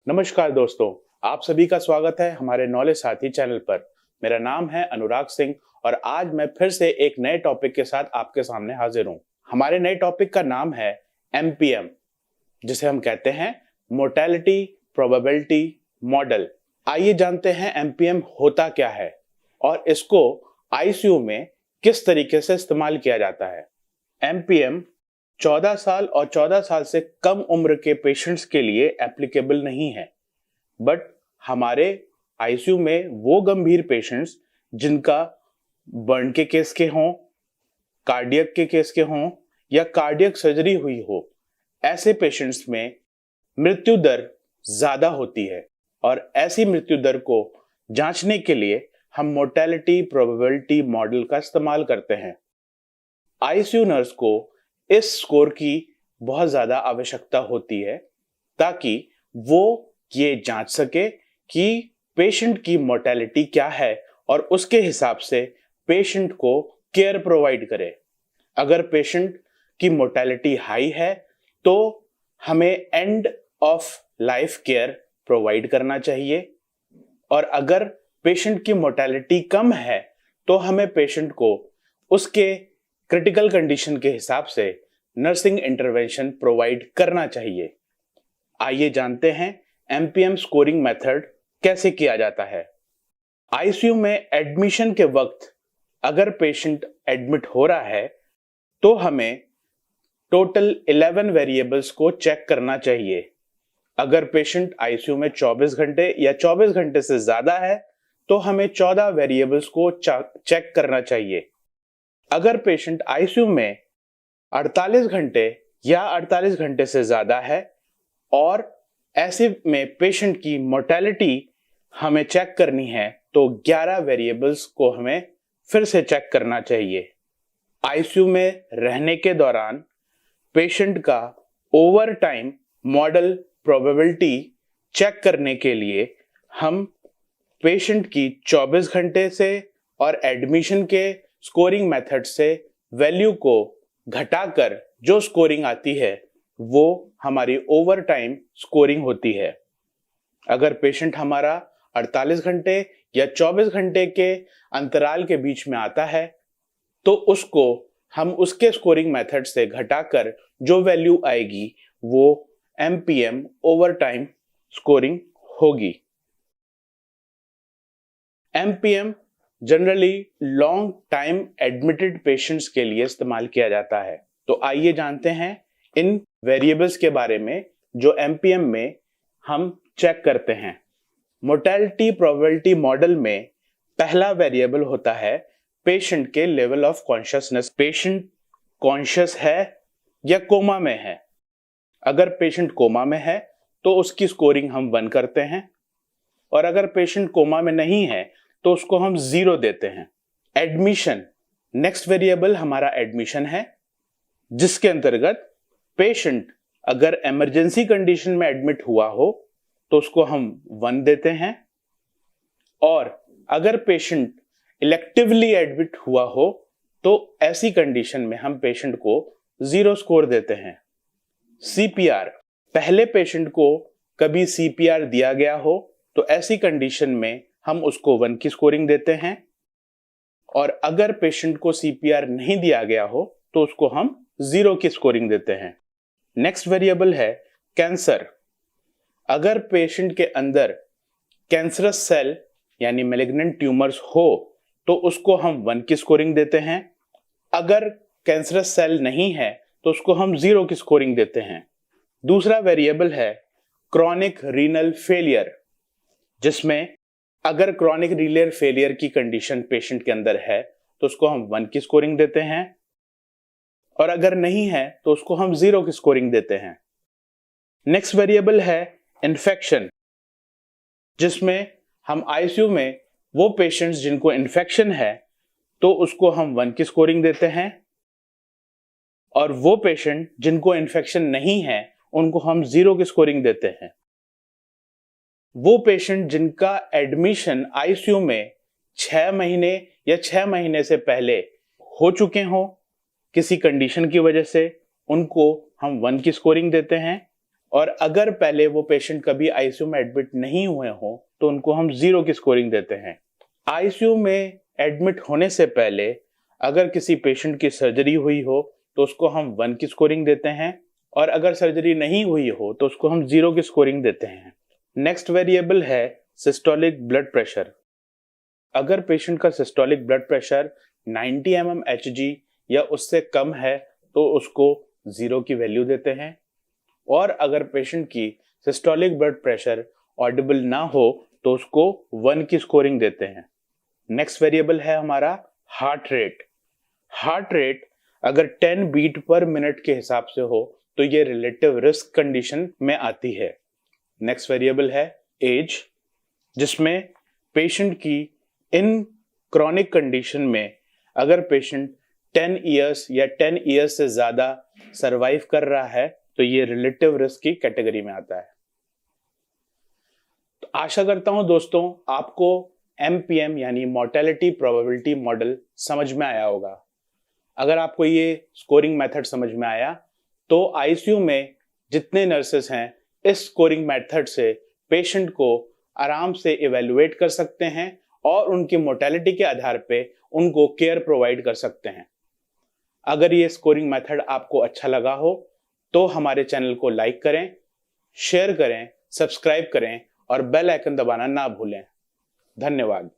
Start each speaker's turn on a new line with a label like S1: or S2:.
S1: नमस्कार दोस्तों, आप सभी का स्वागत है हमारे नॉलेज साथी चैनल पर। मेरा नाम है अनुराग सिंह और आज मैं फिर से एक नए टॉपिक के साथ आपके सामने हाजिर हूं। हमारे नए टॉपिक का नाम है एमपीएम, जिसे हम कहते हैं मोर्टेलिटी प्रोबेबिलिटी मॉडल। आइए जानते हैं एमपीएम होता क्या है और इसको आईसीयू में किस तरीके से इस्तेमाल किया जाता है। एमपीएम 14 साल और 14 साल से कम उम्र के पेशेंट्स के लिए एप्लीकेबल नहीं है, बट हमारे आईसीयू में वो गंभीर पेशेंट्स जिनका बर्न के केस के हों, कार्डियक के केस के हों या कार्डियक सर्जरी हुई हो, ऐसे पेशेंट्स में मृत्यु दर ज्यादा होती है और ऐसी मृत्यु दर को जांचने के लिए हम मोर्टेलिटी प्रोबेबिलिटी मॉडल का इस्तेमाल करते हैं। आईसीयू नर्स को इस स्कोर की बहुत ज्यादा आवश्यकता होती है ताकि वो ये जांच सके कि पेशेंट की मोर्टेलिटी क्या है और उसके हिसाब से पेशेंट को केयर प्रोवाइड करे। अगर पेशेंट की मोर्टेलिटी हाई है तो हमें end of life care provide करना चाहिए और अगर पेशेंट की मोर्टेलिटी कम है तो हमें पेशेंट को उसके क्रिटिकल कंडीशन के हिसाब से नर्सिंग इंटरवेंशन प्रोवाइड करना चाहिए। आइए जानते हैं एमपीएम स्कोरिंग मेथड कैसे किया जाता है। आईसीयू में एडमिशन के वक्त अगर पेशेंट एडमिट हो रहा है तो हमें टोटल 11 वेरिएबल्स को चेक करना चाहिए। अगर पेशेंट आईसीयू में 24 घंटे या 24 घंटे से ज्यादा है तो हमें 14 वेरिएबल्स को चेक करना चाहिए। अगर पेशेंट आईसीयू में 48 घंटे या 48 घंटे से ज्यादा है और ऐसे में पेशेंट की मोर्टेलिटी हमें चेक करनी है तो 11 वेरिएबल्स को हमें फिर से चेक करना चाहिए। आईसीयू में रहने के दौरान पेशेंट का over time model probability check करने के लिए हम पेशेंट की 24 घंटे से और एडमिशन के स्कोरिंग मेथड से वैल्यू को घटाकर जो स्कोरिंग आती है वो हमारी ओवर टाइम स्कोरिंग होती है। अगर पेशेंट हमारा 48 घंटे या 24 घंटे के अंतराल के बीच में आता है तो उसको हम उसके स्कोरिंग मेथड से घटाकर जो वैल्यू आएगी वो एमपीएम ओवर टाइम स्कोरिंग होगी। MPM generally long time admitted patients के लिए इस्तेमाल किया जाता है। तो आइए जानते हैं इन वेरिएबल्स के बारे में जो एमपीएम में हम चेक करते हैं। मोर्टेलिटी प्रोबेबिलिटी मॉडल में पहला वेरिएबल होता है पेशेंट के level of consciousness. Patient conscious है या कोमा में है। अगर पेशेंट कोमा में है तो उसकी स्कोरिंग हम 1 करते हैं और अगर पेशेंट कोमा में नहीं है तो उसको हम 0 देते हैं। एडमिशन, नेक्स्ट वेरिएबल हमारा एडमिशन है, जिसके अंतर्गत पेशेंट अगर इमरजेंसी कंडीशन में एडमिट हुआ हो तो उसको हम 1 देते हैं और अगर पेशेंट इलेक्टिवली एडमिट हुआ हो तो ऐसी कंडीशन में हम पेशेंट को 0 स्कोर देते हैं। सीपीआर, पहले पेशेंट को कभी सीपीआर दिया गया हो तो ऐसी कंडीशन में हम उसको 1 की स्कोरिंग देते हैं और अगर पेशेंट को सीपीआर नहीं दिया गया हो तो उसको हम 0 की स्कोरिंग देते हैं। नेक्स्ट वेरिएबल है कैंसर। अगर पेशेंट के अंदर कैंसरस सेल यानी मैलिग्नेंट ट्यूमर्स हो तो उसको हम 1 की स्कोरिंग देते हैं। अगर कैंसरस सेल नहीं है तो उसको हम 0 की स्कोरिंग देते हैं। दूसरा वेरिएबल है क्रॉनिक रीनल फेलियर, जिसमें अगर क्रॉनिक रीनल फेलियर की कंडीशन पेशेंट के अंदर है तो उसको हम 1 की स्कोरिंग देते हैं और अगर नहीं है तो उसको हम 0 की स्कोरिंग देते हैं। नेक्स्ट वेरिएबल है इन्फेक्शन, जिसमें हम आईसीयू में वो पेशेंट्स जिनको इन्फेक्शन है तो उसको हम 1 की स्कोरिंग देते हैं और वो पेशेंट जिनको इन्फेक्शन नहीं है उनको हम 0 की स्कोरिंग देते हैं। वो पेशेंट जिनका एडमिशन आईसीयू में 6 महीने या 6 महीने से पहले हो चुके हों किसी कंडीशन की वजह से, उनको हम 1 की स्कोरिंग देते हैं और अगर पहले वो पेशेंट कभी आईसीयू में एडमिट नहीं हुए हो तो उनको हम 0 की स्कोरिंग देते हैं। आईसीयू में एडमिट होने से पहले अगर किसी पेशेंट की सर्जरी हुई हो तो उसको हम 1 की स्कोरिंग देते हैं, और अगर सर्जरी नहीं हुई हो तो उसको हम 0 की स्कोरिंग देते हैं। नेक्स्ट वेरिएबल है सिस्टोलिक ब्लड प्रेशर। अगर पेशेंट का सिस्टोलिक ब्लड प्रेशर 90 mmHg या उससे कम है तो उसको 0 की वैल्यू देते हैं, और अगर पेशेंट की सिस्टोलिक ब्लड प्रेशर ऑडिबल ना हो तो उसको 1 की स्कोरिंग देते हैं। नेक्स्ट वेरिएबल है हमारा हार्ट रेट। हार्ट रेट अगर 10 बीट पर मिनट के हिसाब से हो तो ये रिलेटिव रिस्क कंडीशन में आती है। नेक्स्ट वेरिएबल है एज, जिसमें पेशेंट की इन क्रॉनिक कंडीशन में अगर पेशेंट 10 इयर्स या 10 इयर्स से ज्यादा सरवाइव कर रहा है तो ये रिलेटिव रिस्क की कैटेगरी में आता है। तो आशा करता हूं दोस्तों आपको MPM यानी मोर्टेलिटी प्रोबेबिलिटी मॉडल समझ में आया होगा। अगर आपको ये स्कोरिंग मेथड समझ में आया तो आईसीयू में जितने नर्सेस हैं इस स्कोरिंग मेथड से पेशेंट को आराम से इवेलुएट कर सकते हैं और उनकी मोर्टेलिटी के आधार पे उनको केयर प्रोवाइड कर सकते हैं। अगर ये स्कोरिंग मेथड आपको अच्छा लगा हो तो हमारे चैनल को लाइक करें, शेयर करें, सब्सक्राइब करें और बेल आइकन दबाना ना भूलें। धन्यवाद।